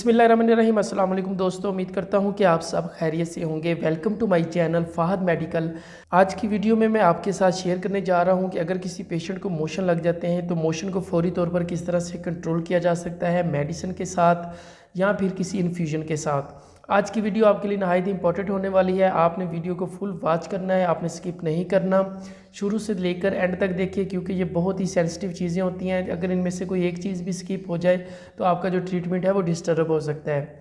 बिस्मिल्लाहिर्रहमानिर्रहीम। अस्सलाम वालेकुम दोस्तों, उम्मीद करता हूँ कि आप सब खैरियत से होंगे। Welcome to my channel Fahad medical. आज की वीडियो में मैं आपके साथ शेयर करने जा रहा हूँ कि अगर किसी पेशेंट को मोशन लग जाते हैं तो मोशन को फौरी तौर पर किस तरह से कंट्रोल किया जा सकता है, मेडिसिन के साथ या फिर किसी इन्फ्यूजन के साथ। आज की वीडियो आपके लिए नहायत इंपॉर्टेंट होने वाली है। आपने वीडियो को फुल वॉच करना है, आपने स्किप नहीं करना। शुरू से लेकर एंड तक देखिए, क्योंकि ये बहुत ही सेंसिटिव चीज़ें होती हैं। अगर इनमें से कोई एक चीज़ भी स्किप हो जाए तो आपका जो ट्रीटमेंट है वो डिस्टर्ब हो सकता है।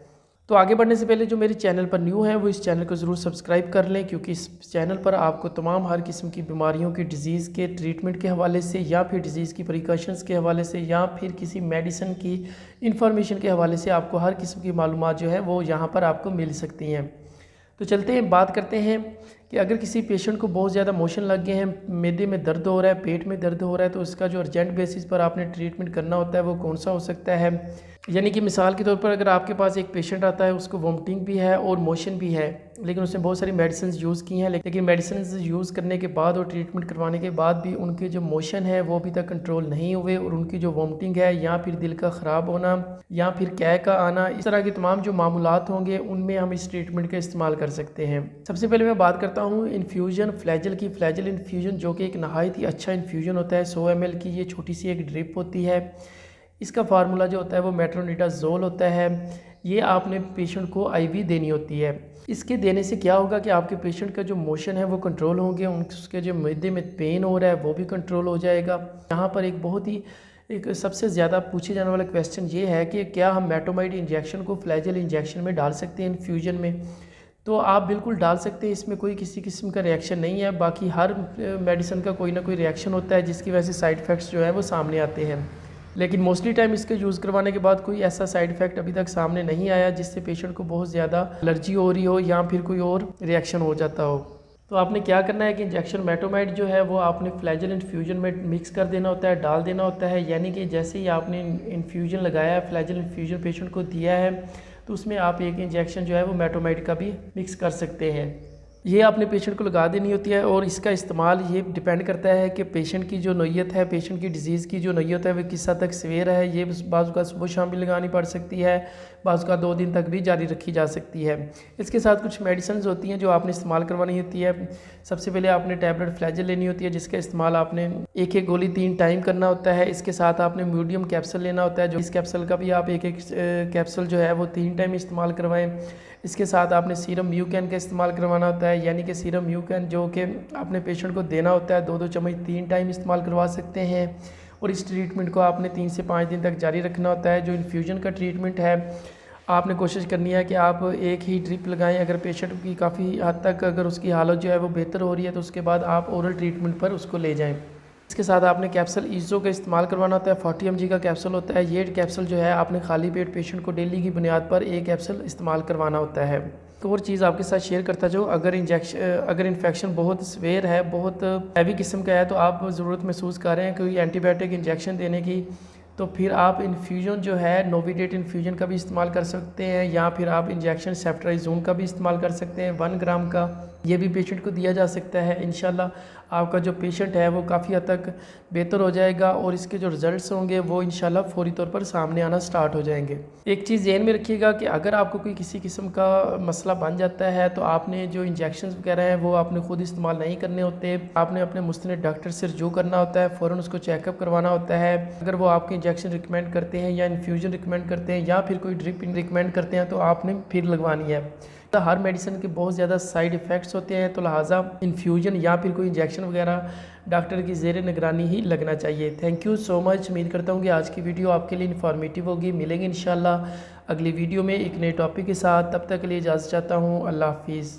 तो आगे बढ़ने से पहले जो मेरे चैनल पर न्यू है वो इस चैनल को ज़रूर सब्सक्राइब कर लें, क्योंकि इस चैनल पर आपको तमाम हर किस्म की बीमारियों की डिज़ीज़ के ट्रीटमेंट के हवाले से या फिर डिज़ीज़ की प्रिकॉशंस के हवाले से या फिर किसी मेडिसिन की इंफॉर्मेशन के हवाले से आपको हर किस्म की मालूमात जो है वो यहाँ पर आपको मिल सकती हैं। तो चलते हैं, बात करते हैं कि अगर किसी पेशेंट को बहुत ज़्यादा मोशन लग गए हैं, मैदे में दर्द हो रहा है, पेट में दर्द हो रहा है, तो उसका जो अर्जेंट बेसिस पर आपने ट्रीटमेंट करना होता है वो कौन सा हो सकता है। यानी कि मिसाल के तौर पर अगर आपके पास एक पेशेंट आता है, उसको वॉमिटिंग भी है और मोशन भी है, लेकिन उसने बहुत सारी मेडिसिन यूज़ की हैं, लेकिन मेडिसिन यूज़ करने के बाद और ट्रीटमेंट करवाने के बाद भी उनके जो मोशन है वो अभी तक कंट्रोल नहीं हुए, और उनकी जो वॉमिटिंग है या फिर दिल का ख़राब होना या फिर कै का आना, इस तरह के तमाम जो मामूलात होंगे उनमें हम इस ट्रीटमेंट का इस्तेमाल कर सकते हैं। सबसे पहले मैं बात करता हूँ इन्फ्यूजन फ्लैजल की। फ्लैजल इन्फ्यूजन जो कि एक नहायत ही अच्छा इन्फ्यूजन होता है। 100 ml की ये छोटी सी एक ड्रिप होती है। इसका फार्मूला जो होता है वो मेट्रोनिडाज़ोल होता है। ये आपने पेशेंट को IV देनी होती है। इसके देने से क्या होगा कि आपके पेशेंट का जो मोशन है वो कंट्रोल होंगे, उसके जो मैदे में पेन हो रहा है वो भी कंट्रोल हो जाएगा। यहाँ पर एक सबसे ज़्यादा पूछे जाने वाला क्वेश्चन ये है कि क्या हम मेटोमाइड इंजेक्शन को फ्लैजल इंजेक्शन में डाल सकते हैं इन्फ्यूजन में। तो आप बिल्कुल डाल सकते हैं, इसमें कोई किसी किस्म का रिएक्शन नहीं है। बाकी हर मेडिसिन का कोई ना कोई रिएक्शन होता है जिसकी वजह से साइड इफ़ेक्ट्स जो है वो सामने आते हैं, लेकिन मोस्टली टाइम इसके यूज़ करवाने के बाद कोई ऐसा साइड इफ़ेक्ट अभी तक सामने नहीं आया जिससे पेशेंट को बहुत ज़्यादा एलर्जी हो रही हो या फिर कोई और रिएक्शन हो जाता हो। तो आपने क्या करना है कि इंजेक्शन मेटोमाइड जो है वो आपने फ्लैजल इन्फ्यूजन में मिक्स कर देना होता है, डाल देना होता है। यानी कि जैसे ही आपने इन्फ्यूजन लगाया है, फ्लैजल इन्फ्यूजन पेशेंट को दिया है, तो उसमें आप एक इंजेक्शन जो है वो मेटोमाइड का भी मिक्स कर सकते हैं। ये आपने पेशेंट को लगा देनी होती है, और इसका इस्तेमाल ये डिपेंड करता है कि पेशेंट की जो नोयत है, पेशेंट की डिज़ीज़ की जो नोयत है वो किस हद तक सवेर है। ये बाज़ का सुबह शाम भी लगानी पड़ सकती है, बाज़ का 2 दिन तक भी जारी रखी जा सकती है। इसके साथ कुछ मेडिसिन होती हैं जो आपने इस्तेमाल करवानी होती है। सबसे पहले आपने टैबलेट फ्लैजल लेनी होती है, जिसका इस्तेमाल आपने एक गोली 3 टाइम करना होता है। इसके साथ आपने मीडियम कैप्सूल लेना होता है, जो इस कैप्सूल का भी आप एक कैप्सूल जो है वो 3 टाइम इस्तेमाल करवाएं। इसके साथ आपने सीरम म्यूकैन का इस्तेमाल करवाना होता है, यानी कि सीरम म्यूकैन जो कि आपने पेशेंट को देना होता है 2-2 चम्मच 3 टाइम इस्तेमाल करवा सकते हैं। और इस ट्रीटमेंट को आपने 3 से 5 दिन तक जारी रखना होता है। जो इन्फ्यूजन का ट्रीटमेंट है, आपने कोशिश करनी है कि आप एक ही ड्रिप लगाएं। अगर पेशेंट की काफ़ी हद तक अगर उसकी हालत जो है वो बेहतर हो रही है तो उसके बाद आप ओरल ट्रीटमेंट पर उसको ले जाएँ। इसके साथ आपने कैप्सूल ईज़ो का इस्तेमाल करवाना होता है। 40 mg का कैप्सूल होता है। ये कैप्सूल जो है आपने खाली पेट पेशेंट को डेली की बुनियाद पर एक कैप्सूल इस्तेमाल करवाना होता है। तो और चीज़ आपके साथ शेयर करता जाऊँ, अगर इन्फेक्शन बहुत सीवियर है, बहुत हैवी किस्म का है, तो आप ज़रूरत महसूस कर रहे हैं कोई एंटीबायोटिक इंजेक्शन देने की, तो फिर आप इन्फ्यूजन जो है नोविडेट इन्फ्यूजन का भी इस्तेमाल कर सकते हैं, या फिर आप इंजेक्शन सेफ्ट्राइजोन का भी इस्तेमाल कर सकते हैं 1 ग्राम का। ये भी पेशेंट को दिया जा सकता है। इंशाल्लाह आपका जो पेशेंट है वो काफ़ी हद तक बेहतर हो जाएगा, और इसके जो रिज़ल्ट्स होंगे वो इंशाल्लाह फौरी तौर पर सामने आना स्टार्ट हो जाएंगे। एक चीज़ ज़हन में रखिएगा कि अगर आपको कोई किसी किस्म का मसला बन जाता है तो आपने जो इंजेक्शन वगैरह हैं वो आपने खुद इस्तेमाल नहीं करने होते। आपने अपने मुस्तनिद डॉक्टर से रजू करना होता है, फ़ौरन उसको चेकअप करवाना होता है। अगर वो आपके इंजेक्शन रिकमेंड करते हैं या इन्फ्यूजन रिकमेंड करते हैं या फिर कोई ड्रिप रिकमेंड करते हैं तो आपने फिर लगवानी है। तो हर मेडिसिन के बहुत ज़्यादा साइड इफ़ेक्ट्स होते हैं, तो लिहाजा इन्फ्यूजन या फिर कोई इंजेक्शन वगैरह डॉक्टर की ज़ेर निगरानी ही लगना चाहिए। Thank you so much. उम्मीद करता हूँ कि आज की वीडियो आपके लिए इन्फॉर्मेटिव होगी। मिलेंगे इंशाल्लाह अगली वीडियो में एक नए टॉपिक के साथ। तब तक के लिए इजाज़त चाहता हूँ। अल्लाह हाफिज़।